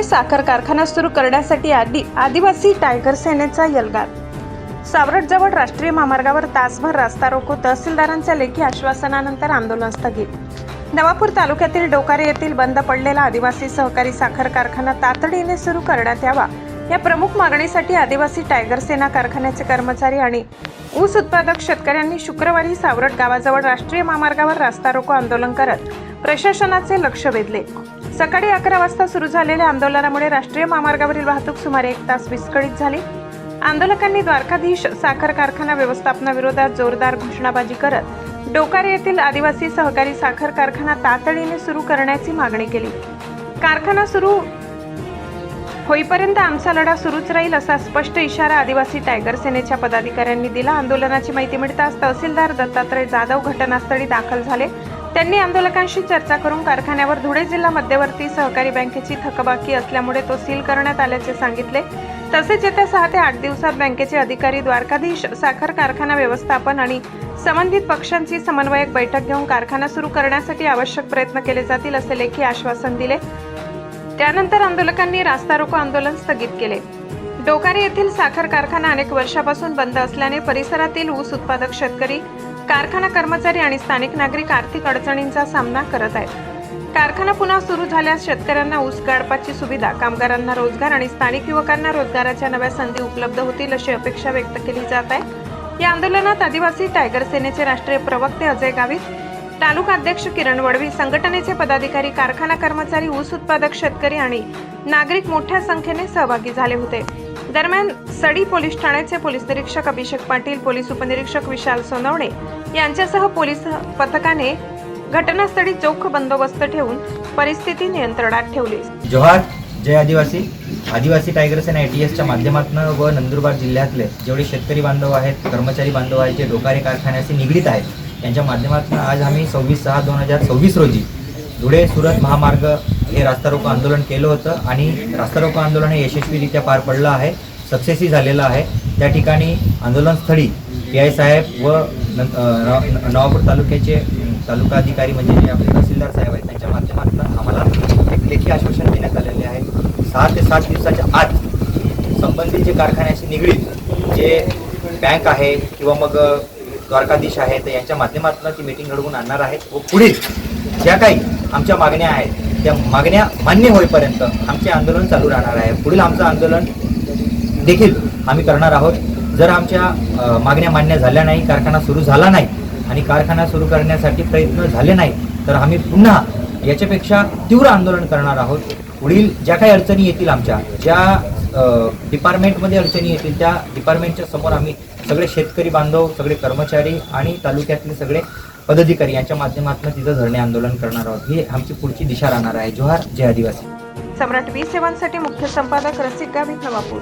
साखर कारखाना सुरू करण्यासाठी आदिवासी टायगर सेनेचा यलगार। सावरटजवळ राष्ट्रीय महामार्गावर तासभर रास्ता रोको, तहसीलदारांच्या लेखी आश्वासनानंतर आंदोलन स्थगित। नवापूर तालुक्यातील डोकारे येथील बंद पडलेला आदिवासी सहकारी साखर कारखाना तातडीने सुरू करण्यात यावा या प्रमुख मागणीसाठी आदिवासी टायगर सेना कारखान्याचे कर्मचारी आणि ऊस उत्पादक शेतकऱ्यांनी शुक्रवारी सावरट गावाजवळ राष्ट्रीय महामार्गावर रास्ता रोको आंदोलन करत प्रशासनाचे लक्ष वेधले। सकाळी 11 वाजता सुरू झालेल्या आंदोलनामुळे राष्ट्रीय महामार्गावरील वाहतूक सुमारे 1 तास विस्कळीत झाली। आंदोलकांनी द्वारकाधीश साखर कारखाना व्यवस्थापनाविरोधात जोरदार घोषणाबाजी करत डोकारे येथील आदिवासी सहकारी साखर कारखाना तातडीने सुरू करण्याची मागणी केली। कारखाना सुरू होईपर्यंत आमचा लढा सुरूच राहील असा स्पष्ट इशारा आदिवासी टायगर सेनेच्या पदाधिकाऱ्यांनी दिला। आंदोलनाची माहिती मिळताच तहसीलदार दत्तात्रय जाधव घटनास्थळी दाखल झाले। त्यांनी आंदोलकांशी चर्चा करून कारखान्यावर धुळे जिल्हा मध्यवर्ती सहकारी बँकेची थकबाकी असल्यामुळे तो सील करण्यात आल्याचे सांगितले। तसेच येत्या 6 ते 8 दिवसात बँकेचे अधिकारी द्वारकाधीश साखर कारखाना व्यवस्थापन आणि संबंधित पक्षांची समन्वयक बैठक घेऊन कारखाना सुरू करण्यासाठी आवश्यक प्रयत्न केले जातील असे लेखी आश्वासन दिले। त्यानंतर आंदोलकांनी रास्ता रोको आंदोलन स्थगित केले। डोकारे येथील साखर कारखाना अनेक वर्षापासून बंद असल्याने परिसरातील ऊस उत्पादक शेतकरी, कारखाना कर्मचारी आणि स्थानिक नागरिक आर्थिक अडचणींचा सामना करत आहेत। कारखाना पुन्हा सुरू झाल्यास शेतकऱ्यांना ऊस गाळपाची सुविधा, कामगारांना रोजगार आणि स्थानिक युवकांना रोजगाराच्या नव्या संधी उपलब्ध होतील अशी अपेक्षा व्यक्त केली जात आहे। या आंदोलनात आदिवासी टायगर सेनेचे राष्ट्रीय प्रवक्ते अजय गावित, तालुका अध्यक्ष किरण वडवी, संघटनेचे पदाधिकारी, कारखाना कर्मचारी, ऊस उत्पादक शेतकरी आणि नागरिक मोठ्या संख्येने सहभागी झाले होते। दरम्यान सडी पोलीस ठाण्याचे पोलीस निरीक्षक अभिषेक पाटील, पोलीस उपनिरीक्षक विशाल सोनवणे यांच्यासह पोलीस पथकाने घटनास्थळी चोख बंदोबस्त ठेवून परिस्थिती नियंत्रणात ठेवली। जोहार, जय आदिवासी टायगर सेना ATSच्या माध्यमातून व नंदुरबार जिल्ह्यातले जेवढे शेतकरी बांधव आहेत, कर्मचारी बांधव आहेत, जे डोकारे कारखान्याशी निगडीत आहेत, यांच्या माध्यमातून आज आम्ही 26/6/2024 रोजी धुळे सुरत महामार्ग हे रास्ता रोको आंदोलन केलं होतं आणि रास्ता रोको आंदोलन हे यशस्वीरित्या पार पडलं आहे, सक्सेसही झालेलं आहे। त्या ठिकाणी आंदोलनस्थळी PI साहेब व नवापूर तालुक्याचे तालुका अधिकारी म्हणजे जे आपले तहसीलदार साहेब आहेत त्यांच्या माध्यमातून आम्हाला एक लेखी आश्वासन देण्यात आलेले आहे। 6 ते 7 दिवसाच्या आत संबंधित जे कारखान्याशी निगडीत जे बँक आहे किंवा मग द्वारकाधीश आहे तर यांच्या माध्यमातून ती मीटिंग घडवून आणणार आहेत व पुढील ज्या काही आमच्या मागण्या आहेत त्या मागण्या मान्य होईपर्यंत आमचे आंदोलन चालू राहणार आहे। पुढील आमचं आंदोलन देखील आम्ही करणार आहोत। जर आमच्या मागण्या मान्य झाल्या नाही, कारखाना सुरू झाला नाही आणि कारखाना सुरू करण्यासाठी प्रयत्न झाले नाही तर आम्ही पुन्हा याच्यापेक्षा तीव्र आंदोलन करणार आहोत। पुढील ज्या काही अडचणी येतील, आमच्या ज्या डिपार्टमेंटमध्ये अडचणी येतील त्या डिपार्टमेंटच्या समोर आम्ही सगळे शेतकरी बांधव, सगळे कर्मचारी आणि तालुक्यातले सगळे पदाधिकारी यांच्या माध्यमातून तिथं धरणे आंदोलन करणार आहोत। ही आमची पुढची दिशा राहणार आहे। जोहार, जय आदिवासी। सम्राट 20 सेवांसाठी मुख्य संपादक रसिक गावित, नवापूर।